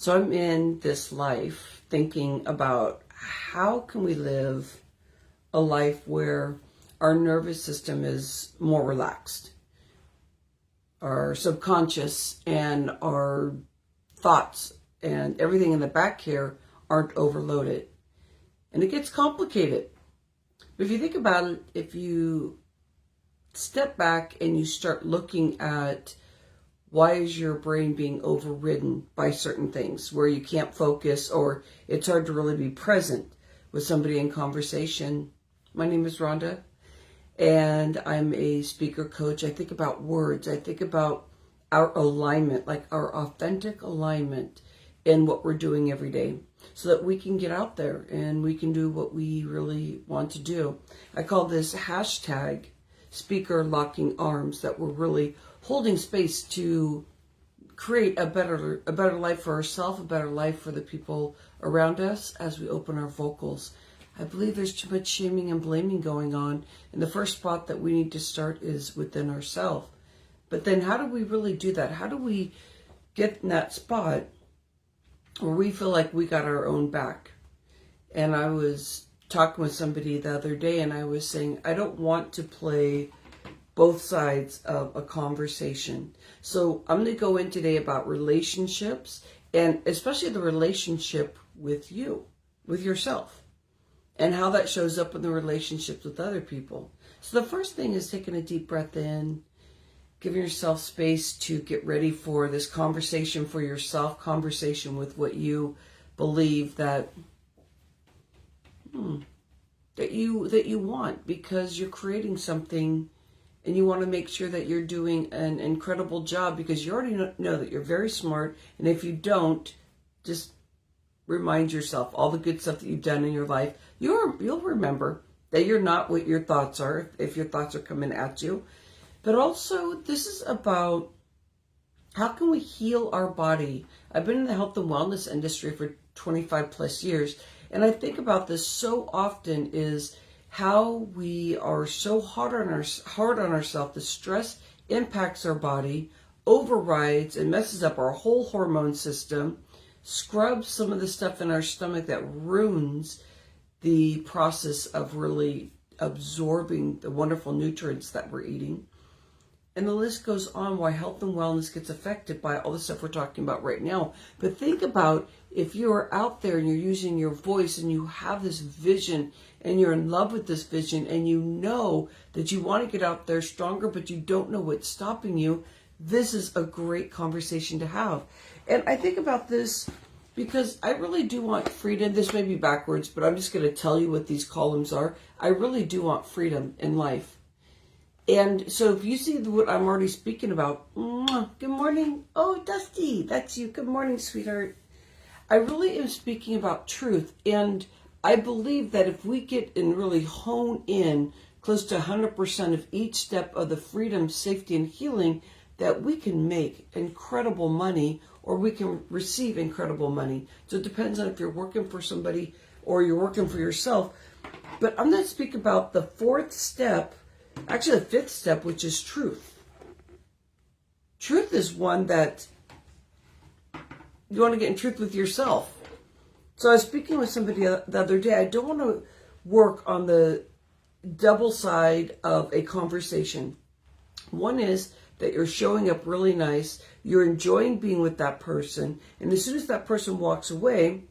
So I'm in this life thinking about how can we live a life where our nervous system is more relaxed, our subconscious and our thoughts and everything in the back here aren't overloaded. And it gets complicated. But if you think about it, if you step back and you start looking at why is your brain being overridden by certain things where you can't focus or it's hard to really be present with somebody in conversation. My name is Rhonda and I'm a speaker coach. I think about words. I think about our alignment, like our authentic alignment in what we're doing every day so that we can get out there and we can do what we really want to do. I call this hashtag speaker locking arms, that we're really holding space to create a better life for ourselves, a better life for the people around us as we open our vocals. I believe there's too much shaming and blaming going on, and the first spot that we need to start is within ourselves. But then how do we really do that? How do we get in that spot where we feel like we got our own back? And I was talking with somebody the other day and I was saying, I don't want to play both sides of a conversation. So I'm going to go in today about relationships, and especially the relationship with you, with yourself, and how that shows up in the relationships with other people. So the first thing is taking a deep breath in, giving yourself space to get ready for this conversation for yourself, conversation with what you believe that you want, because you're creating something and you want to make sure that you're doing an incredible job, because you already know that you're very smart. And if you don't, just remind yourself all the good stuff that you've done in your life. You'll remember that you're not what your thoughts are if your thoughts are coming at you. But also, this is about how can we heal our body. I've been in the health and wellness industry for 25 plus years, and I think about this so often, is how we are so hard on ourselves. The stress impacts our body, overrides and messes up our whole hormone system, scrubs some of the stuff in our stomach that ruins the process of really absorbing the wonderful nutrients that we're eating. And the list goes on why health and wellness gets affected by all the stuff we're talking about right now. But think about if you're out there and you're using your voice and you have this vision and you're in love with this vision and you know that you want to get out there stronger, but you don't know what's stopping you, this is a great conversation to have. And I think about this because I really do want freedom. This may be backwards, but I'm just going to tell you what these columns are. I really do want freedom in life. And so if you see what I'm already speaking about, good morning. Oh, Dusty, that's you. Good morning, sweetheart. I really am speaking about truth. And I believe that if we get and really hone in close to 100% of each step of the freedom, safety, and healing, that we can make incredible money or we can receive incredible money. So it depends on if you're working for somebody or you're working for yourself. But I'm going to speak about the fourth step. Actually, the fifth step, which is truth. Truth is one that you want to get in truth with yourself. So I was speaking with somebody the other day. I don't want to work on the double side of a conversation. One is that you're showing up really nice. You're enjoying being with that person. And as soon as that person walks away,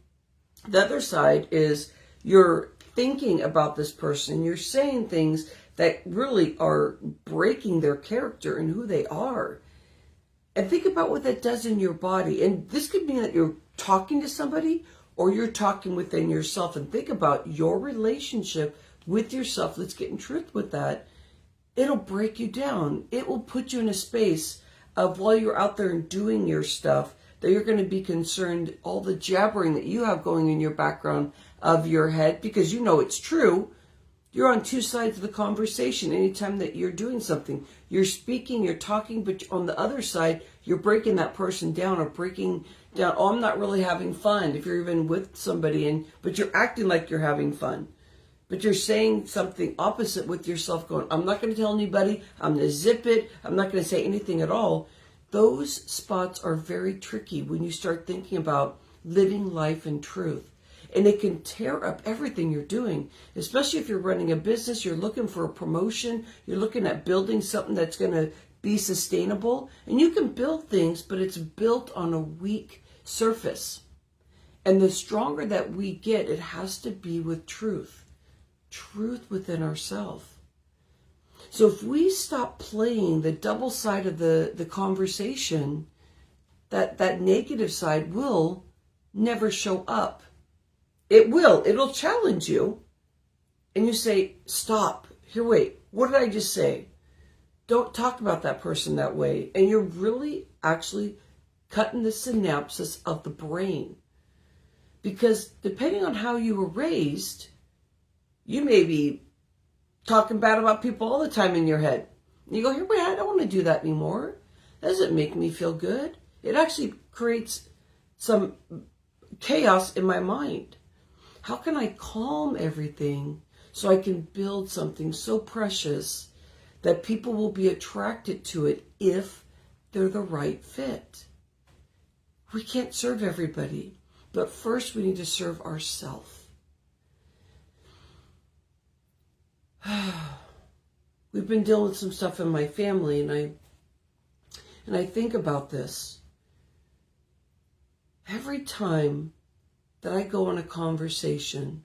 the other side is you're thinking about this person. You're saying things that really are breaking their character and who they are. And think about what that does in your body. And this could mean that you're talking to somebody or you're talking within yourself. And think about your relationship with yourself. Let's get in truth with that. It'll break you down. It will put you in a space of, while you're out there and doing your stuff, that you're going to be concerned all the jabbering that you have going in your background of your head, because you know it's true. You're on two sides of the conversation. Anytime that you're doing something, you're speaking, you're talking, but on the other side, you're breaking that person down or breaking down. Oh, I'm not really having fun. If you're even with somebody but you're acting like you're having fun, but you're saying something opposite with yourself, going, I'm not going to tell anybody. I'm going to zip it. I'm not going to say anything at all. Those spots are very tricky when you start thinking about living life in truth. And it can tear up everything you're doing, especially if you're running a business, you're looking for a promotion, you're looking at building something that's going to be sustainable. And you can build things, but it's built on a weak surface. And the stronger that we get, it has to be with truth. Truth within ourselves. So if we stop playing the double side of the conversation, that negative side will never show up. It will. It'll challenge you. And you say, stop. Here, wait. What did I just say? Don't talk about that person that way. And you're really actually cutting the synapses of the brain. Because depending on how you were raised, you may be talking bad about people all the time in your head. And you go, here, wait, I don't want to do that anymore. That doesn't make me feel good. It actually creates some chaos in my mind. How can I calm everything so I can build something so precious that people will be attracted to it if they're the right fit? We can't serve everybody, but first we need to serve ourselves. We've been dealing with some stuff in my family, and I think about this. Every time that I go on a conversation,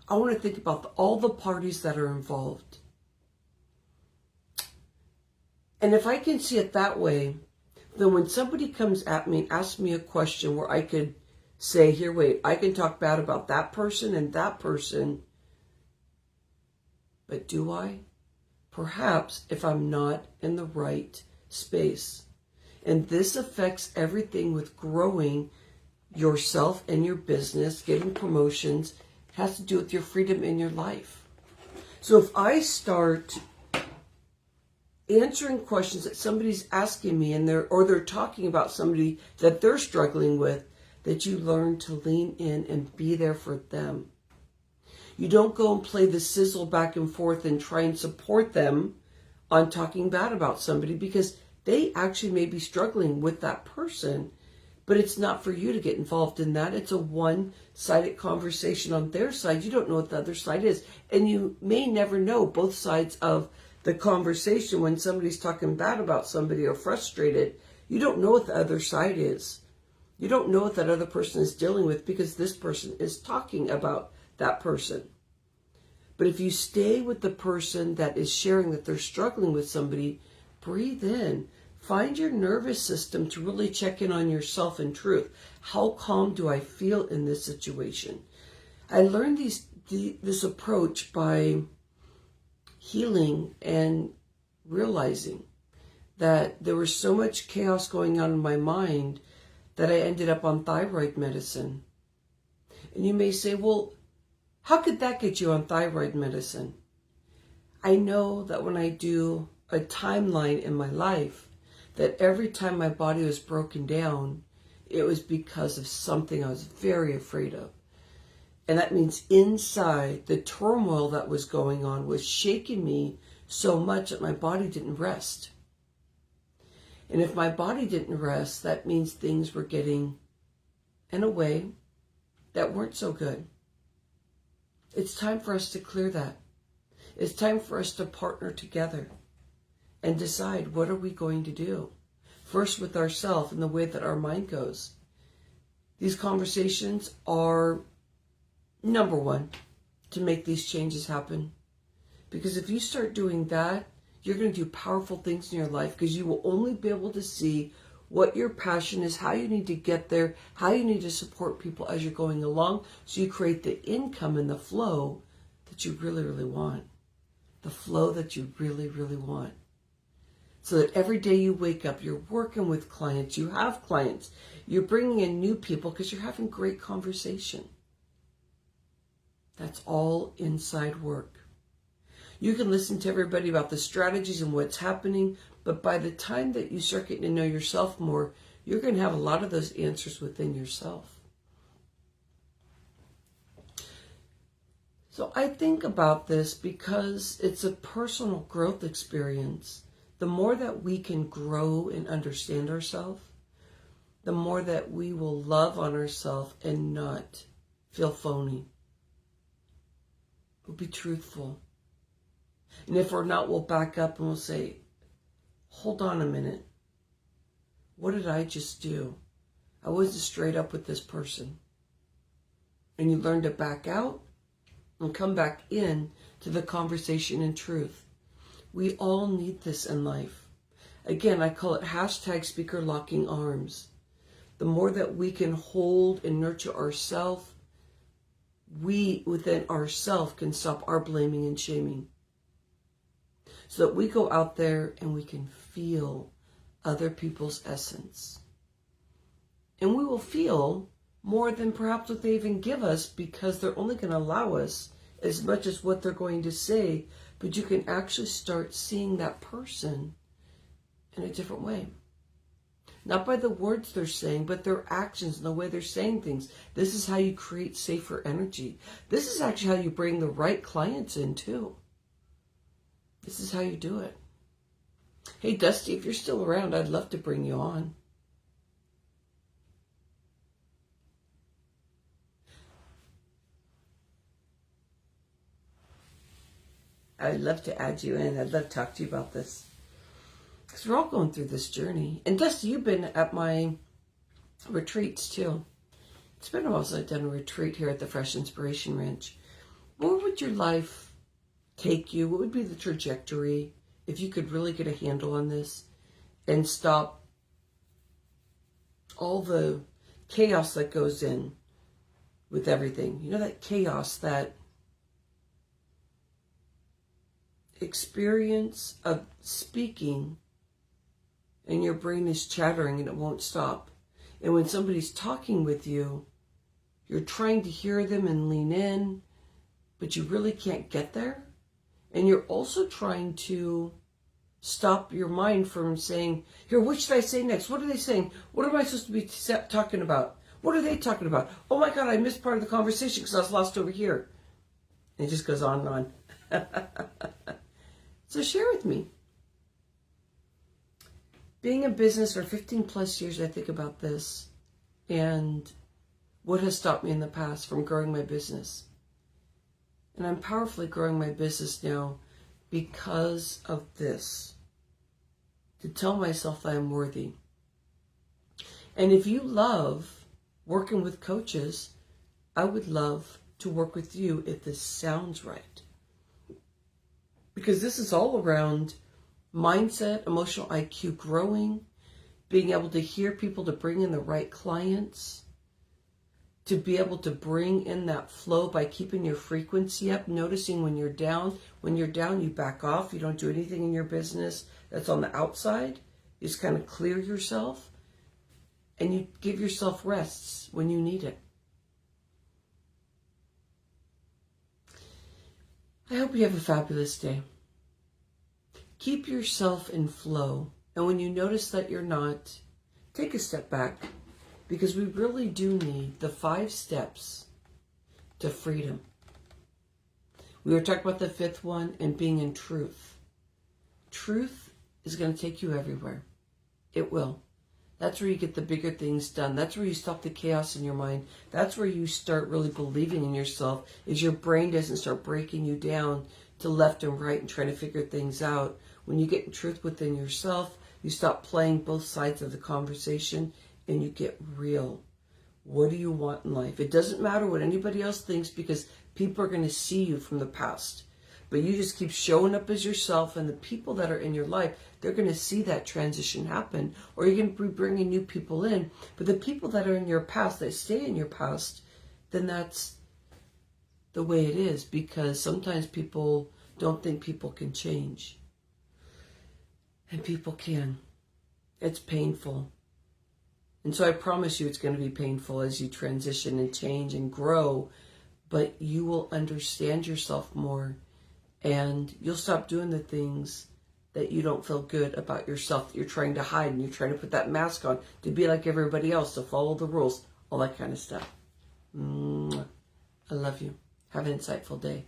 I want to think about all the parties that are involved. And if I can see it that way, then when somebody comes at me and asks me a question where I could say, here, wait, I can talk bad about that person and that person, but do I? Perhaps if I'm not in the right space. And this affects everything with growing yourself and your business, getting promotions. It has to do with your freedom in your life. So if I start answering questions that somebody's asking me and they're talking about somebody that they're struggling with, that you learn to lean in and be there for them. You don't go and play the sizzle back and forth and try and support them on talking bad about somebody, because they actually may be struggling with that person, but it's not for you to get involved in that. It's a one-sided conversation on their side. You don't know what the other side is. And you may never know both sides of the conversation. When somebody's talking bad about somebody or frustrated, you don't know what the other side is. You don't know what that other person is dealing with, because this person is talking about that person. But if you stay with the person that is sharing that they're struggling with somebody, breathe in. Find your nervous system to really check in on yourself in truth. How calm do I feel in this situation? I learned this approach by healing and realizing that there was so much chaos going on in my mind that I ended up on thyroid medicine. And you may say, well, how could that get you on thyroid medicine? I know that when I do a timeline in my life, that every time my body was broken down, it was because of something I was very afraid of. And that means inside, the turmoil that was going on was shaking me so much that my body didn't rest. And if my body didn't rest, that means things were getting in a way that weren't so good. It's time for us to clear that. It's time for us to partner together and decide, what are we going to do? First with ourselves and the way that our mind goes. These conversations are number one to make these changes happen. Because if you start doing that, you're going to do powerful things in your life, because you will only be able to see what your passion is, how you need to get there, how you need to support people as you're going along, so you create the income and the flow that you really, really want. The flow that you really, really want. So that every day you wake up, you're working with clients, you have clients, you're bringing in new people because you're having great conversation. That's all inside work. You can listen to everybody about the strategies and what's happening, but by the time that you start getting to know yourself more, you're going to have a lot of those answers within yourself. So I think about this because it's a personal growth experience the more that we can grow and understand ourselves, the more that we will love on ourselves and not feel phony. We'll be truthful. And if we're not, we'll back up and we'll say, hold on a minute. What did I just do? I wasn't straight up with this person. And you learn to back out and come back in to the conversation in truth. We all need this in life. Again, I call it hashtag speaker locking arms. The more that we can hold and nurture ourselves, we within ourselves can stop our blaming and shaming. So that we go out there and we can feel other people's essence. And we will feel more than perhaps what they even give us, because they're only going to allow us as much as what they're going to say. But you can actually start seeing that person in a different way. Not by the words they're saying, but their actions and the way they're saying things. This is how you create safer energy. This is actually how you bring the right clients in too. This is how you do it. Hey, Dusty, if you're still around, I'd love to bring you on. I'd love to add you in. I'd love to talk to you about this. Because we're all going through this journey. And Dusty, you've been at my retreats too. It's been a while since I've done a retreat here at the Fresh Inspiration Ranch. Where would your life take you? What would be the trajectory if you could really get a handle on this and stop all the chaos that goes in with everything? You know, that chaos, that experience of speaking and your brain is chattering and it won't stop. And when somebody's talking with you, you're trying to hear them and lean in, but you really can't get there. And you're also trying to stop your mind from saying, here, what should I say next? What are they saying? What am I supposed to be talking about? What are they talking about? Oh my God, I missed part of the conversation because I was lost over here. And it just goes on and on. So share with me. Being in business for 15 plus years, I think about this and what has stopped me in the past from growing my business. And I'm powerfully growing my business now because of this. To tell myself I am worthy. And if you love working with coaches, I would love to work with you if this sounds right. Because this is all around mindset, emotional IQ growing, being able to hear people, to bring in the right clients, to be able to bring in that flow by keeping your frequency up, noticing when you're down. When you're down, you back off. You don't do anything in your business that's on the outside. You just kind of clear yourself and you give yourself rests when you need it. I hope you have a fabulous day. Keep yourself in flow. And when you notice that you're not, take a step back. Because we really do need the 5 steps to freedom. We were talking about the 5th one and being in truth. Truth is going to take you everywhere. It will. That's where you get the bigger things done. That's where you stop the chaos in your mind. That's where you start really believing in yourself, is your brain doesn't start breaking you down to left and right and trying to figure things out. When you get in truth within yourself, you stop playing both sides of the conversation and you get real. What do you want in life? It doesn't matter what anybody else thinks, because people are going to see you from the past. But you just keep showing up as yourself, and the people that are in your life, they're going to see that transition happen. Or you're going to be bringing new people in. But the people that are in your past, that stay in your past, then that's the way it is. Because sometimes people don't think people can change. And people can. It's painful. And so I promise you it's going to be painful as you transition and change and grow, but you will understand yourself more, and you'll stop doing the things that you don't feel good about yourself, that you're trying to hide, and you're trying to put that mask on to be like everybody else, to follow the rules, all that kind of stuff. I love you. Have an insightful day.